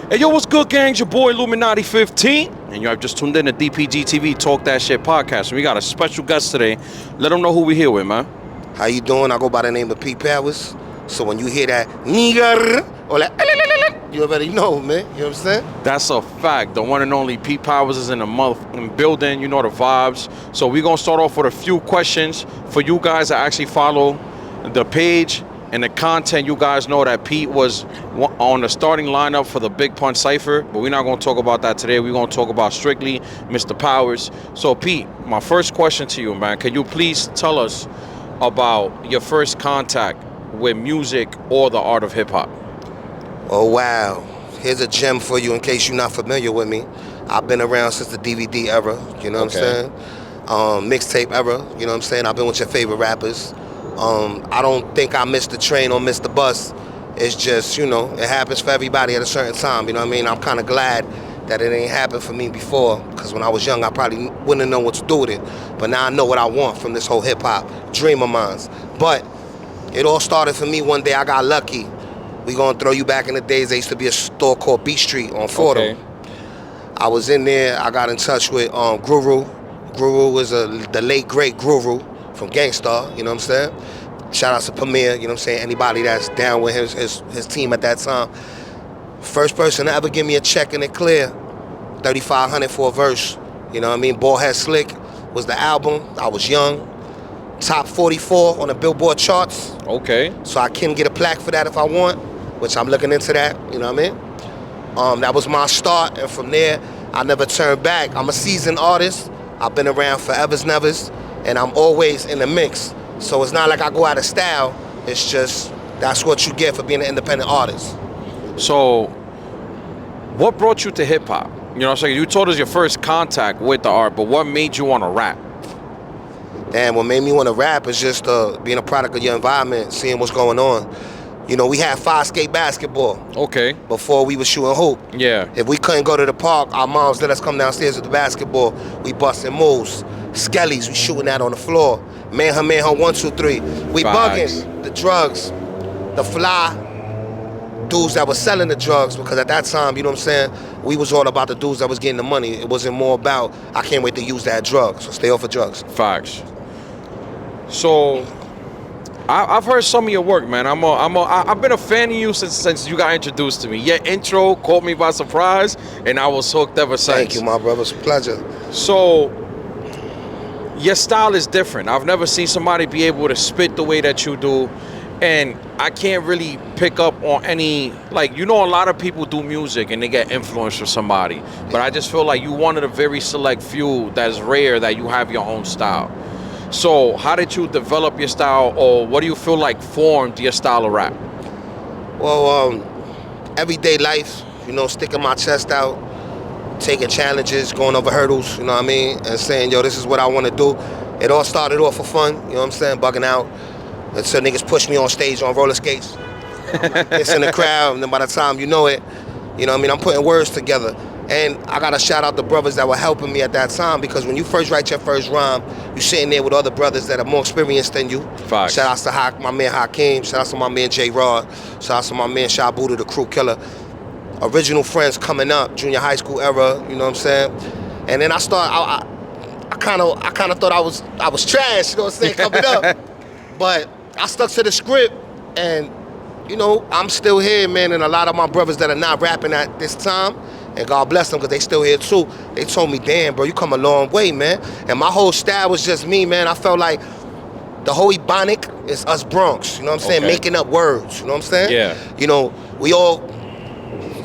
Hey, yo, what's good, gang? It's your boy Luminati15, and you have just tuned in to DPG TV Talk That Shit podcast. And we got a special guest today. Let them know who we here with, man. How you doing? I go by the name of Pete Powerz. So when you hear that nigger or that, you already know, man. You know what I'm saying? That's a fact. The one and only Pete Powerz is in the motherfucking building. You know the vibes. So we're gonna start off with a few questions for you guys that actually follow the page and the content. You guys know that Pete was on the starting lineup for the Big Pun Cypher, but we're not going to talk about that today. We're going to talk about strictly Mr. Powerz. So, Pete, my first question to you, man, can you please tell us about your first contact with music or the art of hip-hop? Oh, wow. Here's a gem for you in case you're not familiar with me. I've been around since the DVD era, you know what I'm saying? Mixtape era, you know what I'm saying? I've been with your favorite rappers. I don't think I missed the train or missed the bus. It's just, you know, it happens for everybody at a certain time, you know what I mean? I'm kind of glad that it ain't happened for me before, because when I was young, I probably wouldn't have known what to do with it. But now I know what I want from this whole hip-hop dream of mine. But it all started for me one day. I got lucky. We gonna throw you back in the days. There used to be a store called Beat Street on Fordham. Okay. I was in there. I got in touch with Guru. Guru was the late, great Guru from Gangstar, you know what I'm saying? Shout out to Premier, you know what I'm saying? Anybody that's down with his team at that time. First person to ever give me a check in it clear, $3,500 for a verse. You know what I mean? Ballhead Slick was the album. I was young. Top 44 on the Billboard charts. Okay. So I can get a plaque for that if I want, which I'm looking into that, you know what I mean? That was my start, and from there, I never turned back. I'm a seasoned artist. I've been around forever's nevers. And I'm always in the mix. So it's not like I go out of style. It's just, that's what you get for being an independent artist. So, what brought you to hip-hop? You know what I'm saying? You told us your first contact with the art, but what made you want to rap? Damn, what made me want to rap is just being a product of your environment, seeing what's going on. You know, we had 5-skate basketball. Okay. Before we was shooting hoop. Yeah. If we couldn't go to the park, our moms let us come downstairs with the basketball. We busting moves. Skellies, we shooting that on the floor. Man, 1, 2, 3. We bugging the drugs, the fly dudes that was selling the drugs, because at that time, you know what I'm saying, we was all about the dudes that was getting the money. It wasn't more about, I can't wait to use that drug, so stay off of drugs. Facts. So, I've heard some of your work, man. I've been a fan of you since you got introduced to me. Your intro caught me by surprise, and I was hooked ever since. Thank you, my brother. It's a pleasure. So, your style is different. I've never seen somebody be able to spit the way that you do, and I can't really pick up on any, like, you know, a lot of people do music and they get influenced from somebody, but I just feel like you one of the very select few that's rare that you have your own style. So how did you develop your style, or what do you feel like formed your style of rap? Well, everyday life, you know, sticking my chest out, taking challenges, going over hurdles, you know what I mean, and saying, yo, this is what I want to do. It all started off for fun, you know what I'm saying, bugging out. Until niggas push me on stage on roller skates. It's in the crowd, and then by the time you know it, you know what I mean, I'm putting words together. And I gotta shout out the brothers that were helping me at that time, because when you first write your first rhyme, you're sitting there with other brothers that are more experienced than you. Facts. Shout outs to my man Hakeem, shout outs to my man J-Rod, shout outs to my man Shy Buddha, the crew killer. Original friends coming up, junior high school era, you know what I'm saying? And then I kind of thought I was trash, you know what I'm saying, coming up. But I stuck to the script, and you know, I'm still here, man, and a lot of my brothers that are not rapping at this time, and God bless them because they still here too, they told me, damn, bro, you come a long way, man. And my whole style was just me, man. I felt like the whole Ebonic is us Bronx, you know what I'm saying, making up words, you know what I'm saying? Yeah. You know, we all,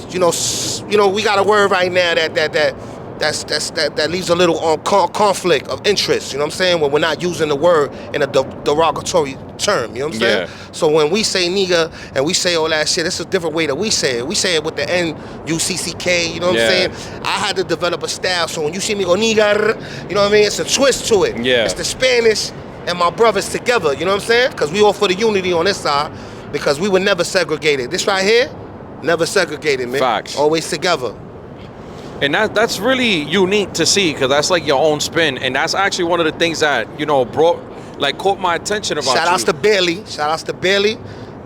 you know, we got a word right now that leaves a little conflict of interest, you know what I'm saying, when we're not using the word in a derogatory term, you know what I'm saying? Yeah. So when we say nigga and we say all that shit, it's a different way that we say it. We say it with the N-U-C-C-K, you know what I'm saying? I had to develop a style, so when you see me go nigga, you know what I mean, it's a twist to it. Yeah. It's the Spanish and my brothers together, you know what I'm saying? Because we all for the unity on this side, because we were never segregated. This right here, never segregated, man. Facts. Always together. And that's really unique to see, because that's like your own spin, and that's actually one of the things that, you know, caught my attention about Shout outs to Bailey. Shout outs to Bailey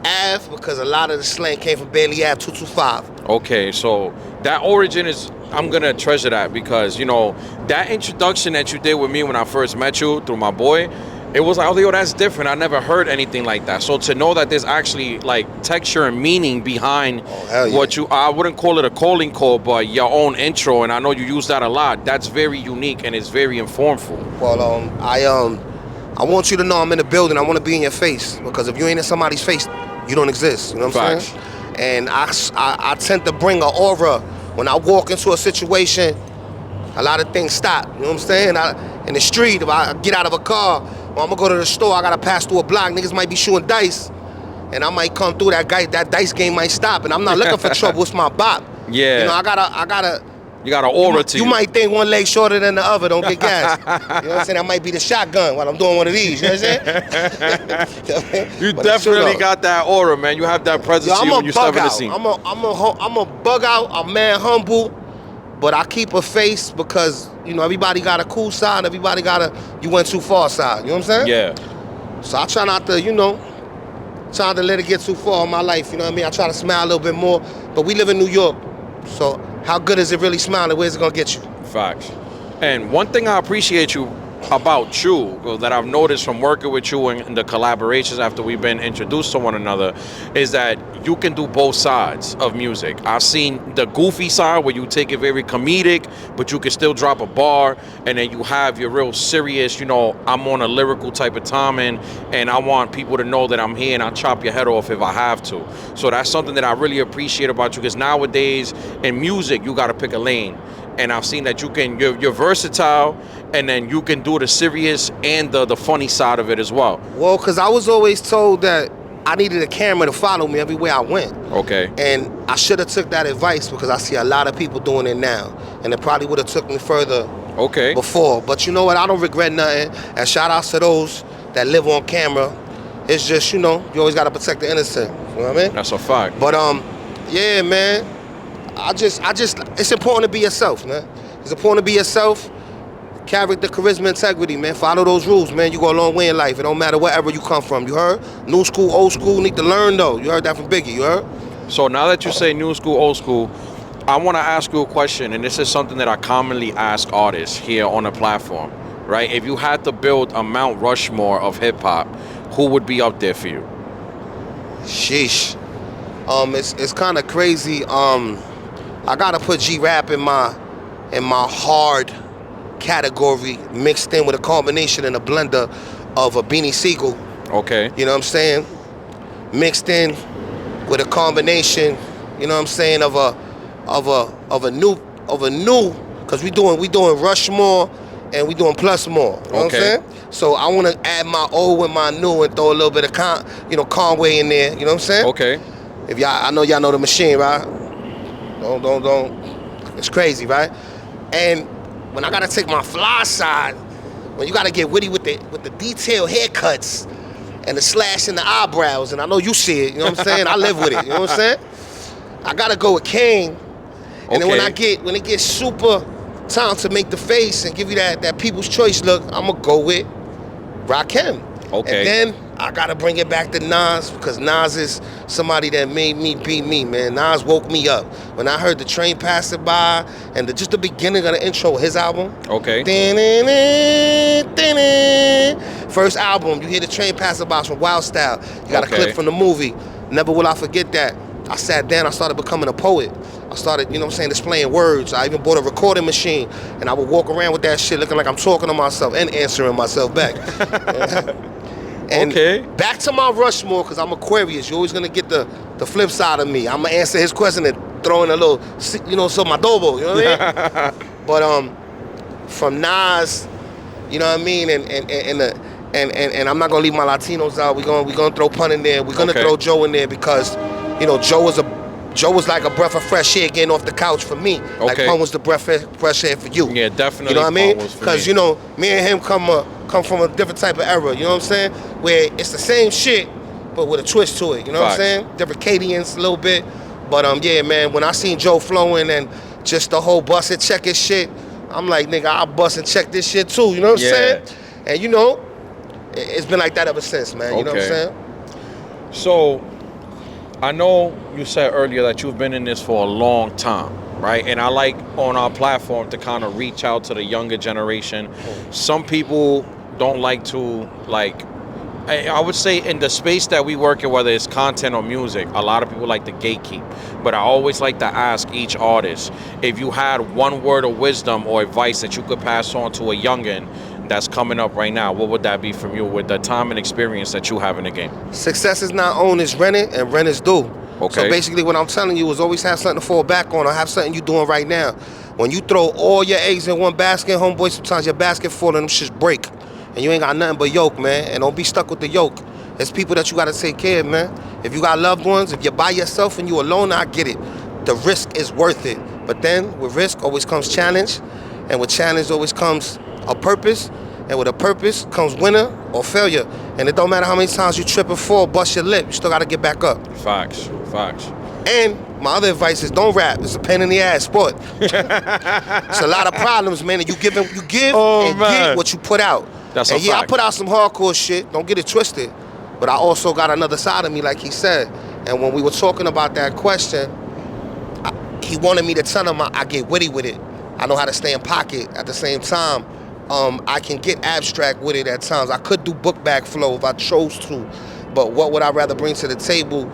Ave, because a lot of the slang came from Bailey Ave 225. Okay, so that origin is, I'm gonna treasure that because, you know, that introduction that you did with me when I first met you through my boy, it was like, oh, yo, that's different. I never heard anything like that. So to know that there's actually like texture and meaning behind what you, I wouldn't call it a calling call, but your own intro, and I know you use that a lot. That's very unique and it's very informful. Well, I want you to know I'm in the building. I want to be in your face because if you ain't in somebody's face, you don't exist. You know what I'm saying? And I tend to bring an aura when I walk into a situation. A lot of things stop. You know what I'm saying? In the street, if I get out of a car, or I'm gonna go to the store, I gotta pass through a block. Niggas might be shooting dice, and I might come through that guy. That dice game might stop, and I'm not looking for trouble. It's my bop. Yeah. You know, I gotta. You got an aura to you. You might think one leg shorter than the other. Don't get gas. You know what I'm saying? That might be the shotgun while I'm doing one of these. You know what I'm saying? You definitely got that aura, man. You have that presence to you when you step in the scene. I'm a bug out. I'm man humble, but I keep a face because, you know, everybody got a cool side. Everybody got a you went too far side. You know what I'm saying? Yeah. So I try not to, you know, try to let it get too far in my life. You know what I mean? I try to smile a little bit more. But we live in New York, so how good is it really smiling? Where's it gonna get you? Facts. And one thing I appreciate you about you that I've noticed from working with you and the collaborations after we've been introduced to one another is that you can do both sides of music. I've seen the goofy side where you take it very comedic, but you can still drop a bar, and then you have your real serious, you know, I'm on a lyrical type of timing, and I want people to know that I'm here and I'll chop your head off if I have to. So that's something that I really appreciate about you, because nowadays in music, you got to pick a lane. And I've seen that you're versatile, and then you can do the serious and the funny side of it as well. Well, because I was always told that I needed a camera to follow me everywhere I went. Okay. And I should have took that advice because I see a lot of people doing it now. And it probably would have took me further before. But you know what? I don't regret nothing. And shout outs to those that live on camera. It's just, you know, you always got to protect the innocent. You know what I mean? That's a fact. But, yeah, man. I just, it's important to be yourself, man. It's important to be yourself. Character, charisma, integrity, man. Follow those rules, man. You go a long way in life. It don't matter wherever you come from. You heard? New school, old school, need to learn, though. You heard that from Biggie, you heard? So now that you say new school, old school, I want to ask you a question, and this is something that I commonly ask artists here on the platform, right? If you had to build a Mount Rushmore of hip-hop, who would be up there for you? Sheesh. It's kind of crazy. I gotta put G-Rap in my hard category, mixed in with a combination and a blender of a Beanie Siegel. Okay. You know what I'm saying? Mixed in with a combination, you know what I'm saying, of a new, because we doing Rushmore and we doing Plus More. You know what I'm saying? So I want to add my old and my new and throw a little bit of Conway in there. You know what I'm saying? Okay. If I know y'all know the machine, right? Don't. It's crazy, right? And when I gotta take my fly side, when you gotta get witty with the detailed haircuts and the slash in the eyebrows, and I know you see it, you know what I'm saying? I live with it, you know what I'm saying? I gotta go with Kane. And then when it gets super time to make the face and give you that people's choice look, I'm gonna go with Rakim. Okay. And then I gotta bring it back to Nas, because Nas is somebody that made me be me, man. Nas woke me up. When I heard the train passing by and just the beginning of the intro of his album. Okay. First album, you hear the train passing by from Wild Style. You got a clip from the movie. Never will I forget that. I sat down, I started becoming a poet. I started, you know what I'm saying, displaying words. I even bought a recording machine, and I would walk around with that shit looking like I'm talking to myself and answering myself back. And back to my Rushmore, because I'm Aquarius. You're always going to get the flip side of me. I'm going to answer his question and throw in a little, you know, some adobo, you know what I mean? But from Nas, you know what I mean, and I'm not going to leave my Latinos out. We're gonna throw Pun in there. We're going to throw Joe in there because, you know, Joe was like a breath of fresh air getting off the couch for me. Like Pun was the breath of fresh air for you. Yeah, definitely. You know what I mean? Because, you know, me and him come from a different type of era, you know what I'm saying? Where it's the same shit, but with a twist to it, you know what I'm saying? Different cadence a little bit. But yeah, man, when I seen Joe flowing and just the whole bust and check his shit, I'm like, nigga, I'll bust and check this shit too, you know what I'm saying? And you know, it's been like that ever since, man, you know what I'm saying? So, I know you said earlier that you've been in this for a long time, right? And I like on our platform to kind of reach out to the younger generation. Some people don't like to, like, I would say in the space that we work in, whether it's content or music, a lot of people like to gatekeep. But I always like to ask each artist, if you had one word of wisdom or advice that you could pass on to a youngin' that's coming up right now, what would that be from you with the time and experience that you have in the game? Success is not owned, it's rented, and rent is due. Okay. So basically what I'm telling you is always have something to fall back on or have something you're doing right now. When you throw all your eggs in one basket, homeboy, sometimes your basket full and them shits break. And you ain't got nothing but yoke, man. And don't be stuck with the yoke. There's people that you gotta take care of, man. If you got loved ones, if you're by yourself and you alone, I get it. The risk is worth it. But then with risk always comes challenge. And with challenge always comes a purpose. And with a purpose comes winner or failure. And it don't matter how many times you trip and fall, bust your lip, you still gotta get back up. Facts. And my other advice is don't rap. It's a pain in the ass sport. It's a lot of problems, man. And you give and get what you put out. That's and a yeah, fact. I put out some hardcore shit. Don't get it twisted. But I also got another side of me, like he said. And when we were talking about that question, he wanted me to tell him I get witty with it. I know how to stay in pocket. At the same time, I can get abstract with it at times. I could do book bag flow if I chose to. But what would I rather bring to the table?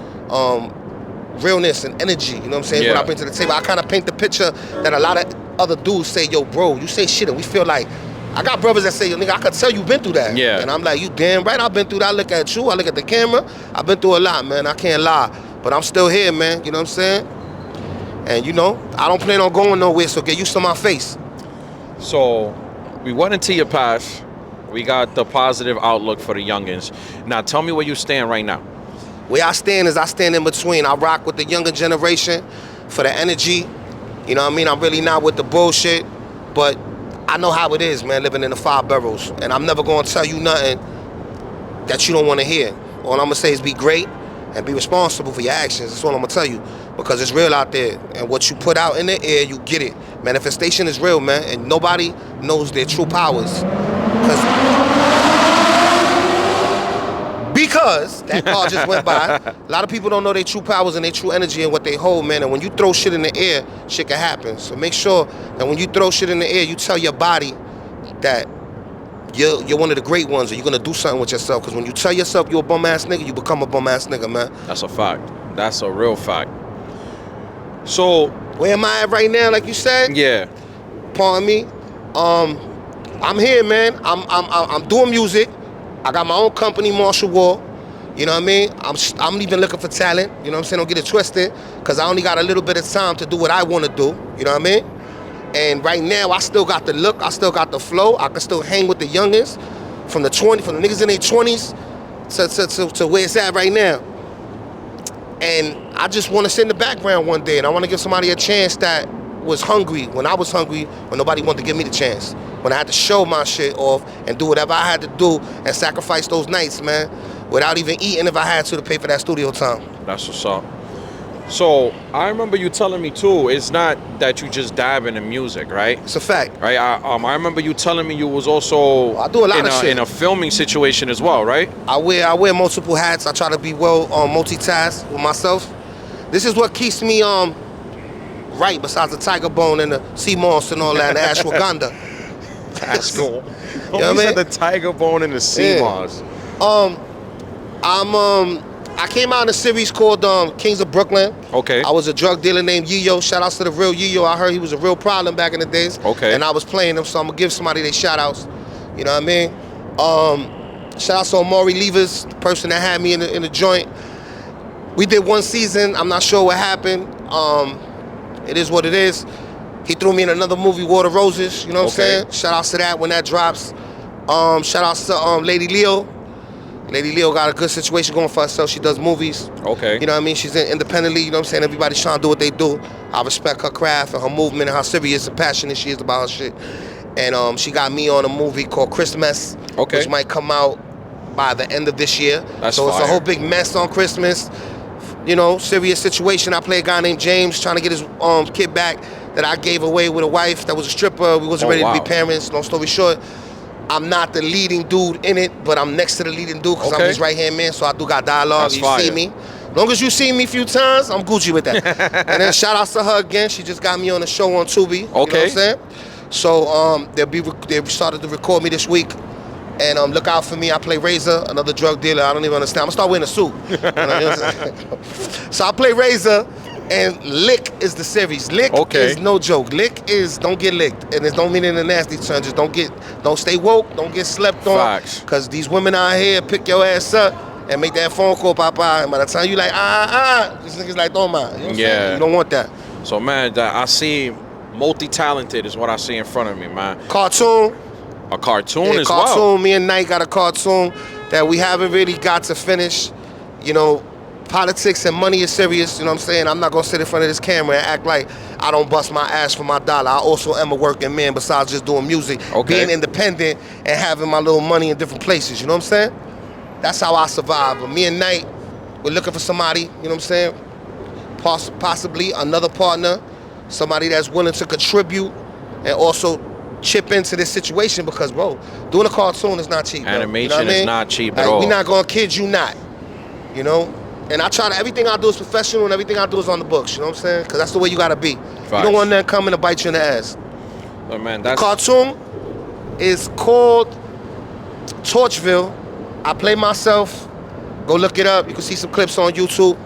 Realness and energy, you know what I'm saying? Yeah. What I bring to the table. I kind of paint the picture that a lot of other dudes say, yo, bro, you say shit and we feel like, I got brothers that say, yo, nigga, I could tell you been through that. Yeah. And I'm like, you damn right, I've been through that. I look at you, I look at the camera, I've been through a lot, man. I can't lie. But I'm still here, man, you know what I'm saying? And you know, I don't plan on going nowhere, so get used to my face. So we went into your past. We got the positive outlook for the youngins. Now tell me where you stand right now. Where I stand is I stand in between. I rock with the younger generation for the energy. You know what I mean? I'm really not with the bullshit, but I know how it is, man, living in the 5 boroughs. And I'm never gonna tell you nothing that you don't wanna hear. All I'm gonna say is be great and be responsible for your actions. That's all I'm gonna tell you. Because it's real out there. And what you put out in the air, you get it. Manifestation is real, man. And nobody knows their true powers. Because that car just went by. A lot of people don't know their true powers and their true energy and what they hold, man. And when you throw shit in the air, shit can happen. So make sure that when you throw shit in the air, you tell your body that you're one of the great ones, or you're gonna do something with yourself. Because when you tell yourself you're a bum ass nigga, you become a bum ass nigga, man. That's a fact. That's a real fact. So where am I at right now? Like you said. Yeah. Pardon me. I'm here, man. I'm doing music. I got my own company, Martial War. You know what I mean? I'm even looking for talent. You know what I'm saying? Don't get it twisted, because I only got a little bit of time to do what I want to do. You know what I mean? And right now, I still got the look. I still got the flow. I can still hang with the youngins from the niggas in their 20s to where it's at right now. And I just want to sit in the background one day, and I want to give somebody a chance that was hungry when I was hungry, when nobody wanted to give me the chance. When I had to show my shit off and do whatever I had to do and sacrifice those nights, man, without even eating if I had to pay for that studio time. That's what's up. So I remember you telling me too, it's not that you just dab in the music, right? It's a fact. Right. I remember you telling me you was also I do a lot of shit in a filming situation as well, right? I wear multiple hats. I try to be well multitask with myself. This is what keeps me right, besides the tiger bone and the sea moss and all that, and the ashwagandha. That's cool. You know what I mean? The tiger bone and the sea moss. I came out in a series called Kings of Brooklyn. Okay. I was a drug dealer named Yiyo. Shout outs to the real Yiyo. I heard he was a real problem back in the days. Okay. And I was playing him, so I'm gonna give somebody their shout outs. You know what I mean? Shout outs to Amari Levers, the person that had me in the joint. We did one season. I'm not sure what happened. It is what it is. He threw me in another movie, Water Roses. You know what I'm saying? Shout outs to that when that drops. Shout outs to Lady Leo. Lady Leo got a good situation going for herself. She does movies. Okay. You know what I mean? She's in independently, you know what I'm saying? Everybody's trying to do what they do. I respect her craft and her movement and how serious and passionate she is about her shit. And she got me on a movie called Christmas, which might come out by the end of this year. That's so fire. It's a whole big mess on Christmas. You know, serious situation. I play a guy named James trying to get his kid back that I gave away with a wife that was a stripper. We wasn't ready to be parents. Long story short, I'm not the leading dude in it, but I'm next to the leading dude because I'm his right-hand man, so I do got dialogue. You see me? Long as you see me a few times, I'm Gucci with that. And then shout outs to her again. She just got me on the show on Tubi. You know what I'm saying? So they started to record me this week. And look out for me. I play Razor, another drug dealer. I don't even understand. I'm gonna start wearing a suit. You know what I'm saying? So I play Razor, and Lick is the series. Lick is no joke. Lick is don't get licked, and it don't mean in a nasty term. Just don't stay woke. Don't get slept on. Facts. Cause these women out here pick your ass up and make that phone call, Papa. And by the time you like this nigga's like don't mind. You know what I'm saying? You don't want that. So man, I see multi-talented is what I see in front of me, man. Cartoon. A cartoon as cartoon. well. Me and Knight got a cartoon that we haven't really got to finish. You know, politics and money is serious. You know what I'm saying? I'm not gonna sit in front of this camera and act like I don't bust my ass for my dollar. I also am a working man besides just doing music. Being independent and having my little money in different places. You know what I'm saying? That's how I survive. But me and Knight, we're looking for somebody, you know what I'm saying? Possibly another partner, somebody that's willing to contribute and also chip into this situation because, bro, doing a cartoon is not cheap. Animation is not cheap at all. We're not gonna kid you not, you know? And I try to, everything I do is professional and everything I do is on the books, you know what I'm saying? Because that's the way you gotta be. Facts. You don't want nothing coming to bite you in the ass. But man, the cartoon is called Torchville. I play myself. Go look it up. You can see some clips on YouTube.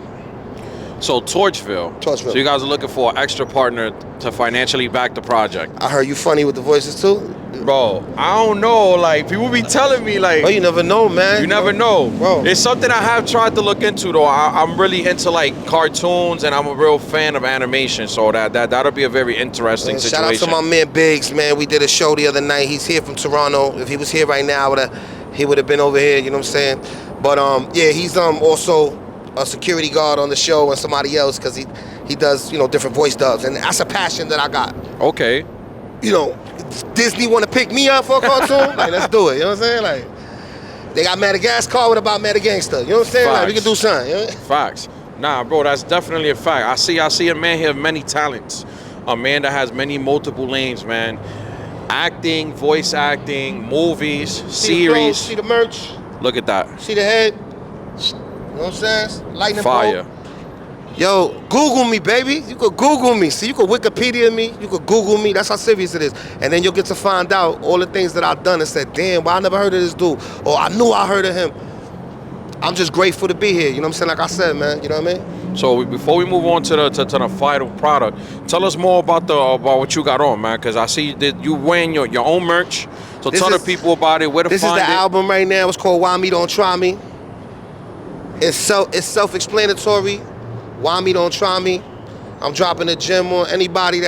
So Torchville. So you guys are looking for an extra partner to financially back the project. I heard you funny with the voices too. Bro, I don't know. Like, people be telling me, like... Bro, you never know, man. You never know. Bro. It's something I have tried to look into, though. I'm really into, like, cartoons, and I'm a real fan of animation. So that'll be a very interesting situation. Shout out to my man Biggs, man. We did a show the other night. He's here from Toronto. If he was here right now, he would have been over here, you know what I'm saying? But, yeah, he's also a security guard on the show and somebody else because he does, you know, different voice dubs. And that's a passion that I got. Okay. You know, Disney want to pick me up for a cartoon? Like, let's do it. You know what I'm saying? Like, they got Madagascar. What about Madagangster? You know what I'm saying? Facts. Like, we can do something. You know? Facts. Nah, bro, that's definitely a fact. I see a man here of many talents. A man that has multiple lanes, man. Acting, voice acting, movies, series. See the merch. Look at that. See the head. You know what I'm saying? Lightning Fire. bolt. Yo, Google me, baby. You could Google me. See, you could Wikipedia me. You could Google me. That's how serious it is. And then you'll get to find out all the things that I've done and said, damn, well, I never heard of this dude. Or I knew I heard of him. I'm just grateful to be here. You know what I'm saying? Like I said, man. You know what I mean? So before we move on to the final product, tell us more about what you got on, man. Because I see that you wearing your own merch. So tell the people about it, where to find it. This is the album right now. It's called Why Me Don't Try Me. It's self-explanatory. Why Me Don't Try Me. I'm dropping a gem on anybody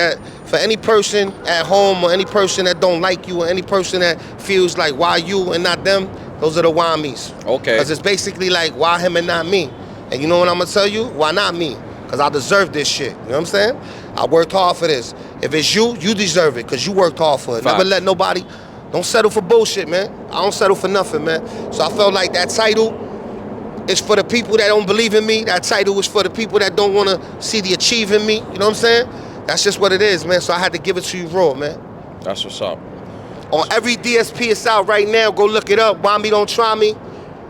for any person at home or any person that don't like you or any person that feels like why you and not them, those are the why me's. Okay. Because it's basically like why him and not me. And you know what I'm gonna tell you? Why not me? Because I deserve this shit. You know what I'm saying? I worked hard for this. If it's you, you deserve it because you worked hard for it. Fact. Never let nobody, don't settle for bullshit, man. I don't settle for nothing, man. So I felt like that title, it's for the people that don't believe in me. That title is for the people that don't want to see the achieve in me. You know what I'm saying? That's just what it is, man. So I had to give it to you raw, man. That's what's up. On every DSP, it's out right now. Go look it up. Why Me Don't Try Me.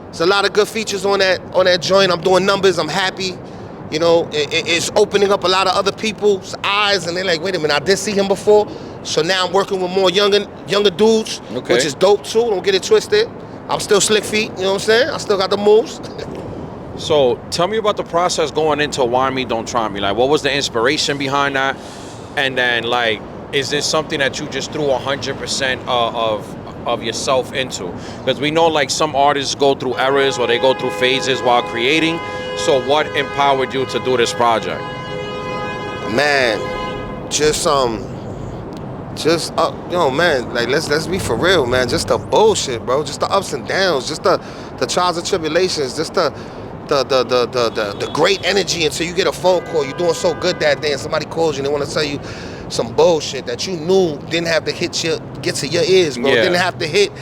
There's a lot of good features on that joint. I'm doing numbers. I'm happy. You know, it's opening up a lot of other people's eyes, and they're like, wait a minute, I did see him before. So now I'm working with more younger dudes, which is dope too. Don't get it twisted. I'm still slick feet, you know what I'm saying? I still got the moves. So tell me about the process going into Why Me Don't Try Me. Like, what was the inspiration behind that? And then, like, is this something that you just threw 100% of yourself into? Because we know, like, some artists go through eras or they go through phases while creating. So what empowered you to do this project? Man, yo, man, like let's be for real, man. Just the bullshit, bro. Just the ups and downs, just the trials and tribulations, just the great energy until you get a phone call. You're doing so good that day, and somebody calls you and they want to tell you some bullshit that you knew didn't have to get to your ears, bro. Yeah. Didn't have to hit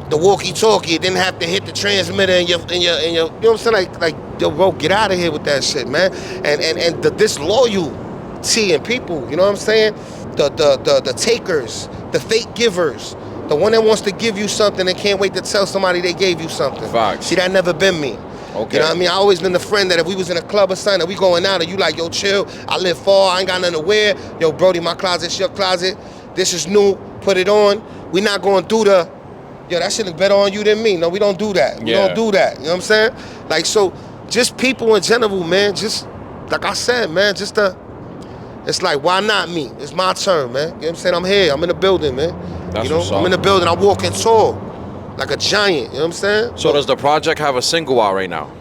the walkie-talkie. It didn't have to hit the transmitter in your you know what I'm saying? Like yo, bro, get out of here with that shit, man. And the disloyalty in people, you know what I'm saying? The takers, the fake givers, the one that wants to give you something and can't wait to tell somebody they gave you something. Facts. See, that never been me. Okay. You know what I mean? I always been the friend that if we was in a club or something, and we going out and you like, yo, chill, I live far, I ain't got nothing to wear. Yo, Brody, my closet's your closet. This is new, put it on. We not going through the, yo, that shit is better on you than me. No, we don't do that. We don't do that. You know what I'm saying? Like, so just people in general, man, just, like I said, man, just it's like, why not me? It's my turn, man. You know what I'm saying? I'm here, I'm in the building, man. That's you know, I'm in the building, I'm walking tall, like a giant, you know what I'm saying? So does the project have a single out right now?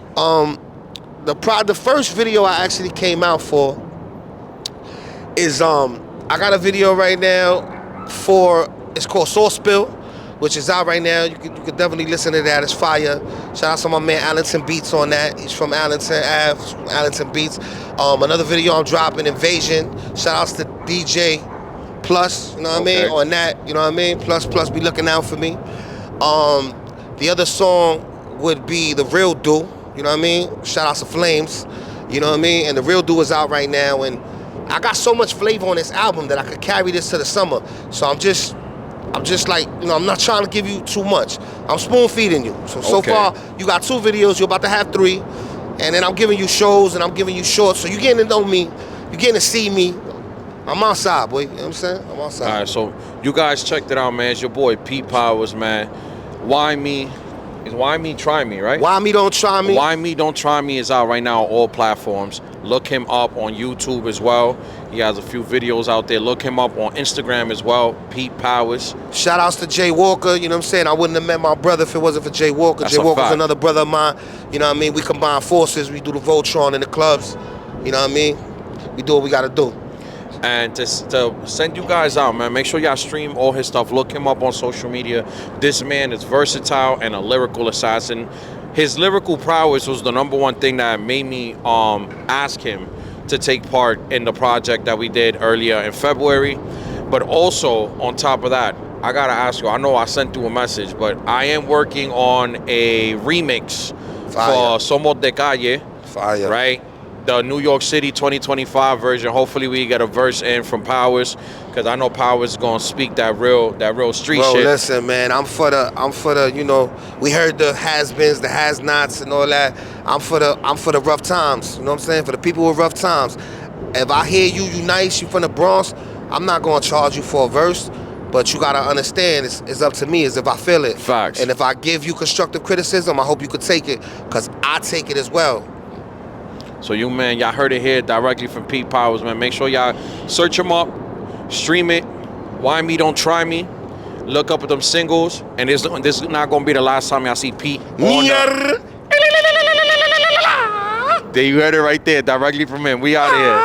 The first video I actually came out for is, I got a video right now for, it's called Sauce Spill, which is out right now. You could definitely listen to that. It's fire. Shout out to my man Allenton Beats on that. He's from Allenton Ave, Allenton Beats. Another video I'm dropping, Invasion. Shout outs to DJ Plus, you know what I mean? On that, you know what I mean? Plus, be looking out for me. The other song would be The Real Do, you know what I mean? Shout outs to Flames, you know what I mean? And The Real Do is out right now, and I got so much flavor on this album that I could carry this to the summer. So I'm just like, you know, I'm not trying to give you too much. I'm spoon feeding you. So far, you got 2 videos, you're about to have 3. And then I'm giving you shows and I'm giving you shorts. So you're getting to know me, you're getting to see me. I'm outside, boy, you know what I'm saying? I'm outside. All right, so you guys checked it out, man. It's your boy Pete Powerz, man. Why Me? It's Why Me, Try Me, right? Why Me Don't Try Me? Why Me Don't Try Me is out right now on all platforms. Look him up on YouTube as well. He has a few videos out there. Look him up on Instagram as well, Pete Powerz. Shout outs to Jay Walker, you know what I'm saying? I wouldn't have met my brother if it wasn't for Jay Walker. That's Jay a Walker's fact. another brother of mine. You know what I mean? We combine forces, we do the Voltron in the clubs. You know what I mean? We do what we gotta do. And to send you guys out, man, make sure y'all stream all his stuff. Look him up on social media. This man is versatile and a lyrical assassin. His lyrical prowess was the #1 thing that made me ask him to take part in the project that we did earlier in February. But also, on top of that, I gotta ask you, I know I sent you a message, but I am working on a remix for Somos de Calle, Fire. right? The New York City 2025 version. Hopefully we get a verse in from Powerz, because I know Powerz is gonna speak that real street Bro, shit. listen, man, I'm for the, you know, we heard the has-beens, the has-nots and all that. I'm for the rough times, you know what I'm saying? For the people with rough times. If I hear you nice, you from the Bronx, I'm not gonna charge you for a verse, but you gotta understand, it's up to me, as if I feel it. Facts. And if I give you constructive criticism, I hope you could take it, because I take it as well. So you, man, y'all heard it here directly from Pete Powerz, man. Make sure y'all search him up, stream it. Why Me Don't Try Me. Look up at them singles, and this is not gonna be the last time y'all see Pete on there. There, you heard it right there, directly from him. We out here.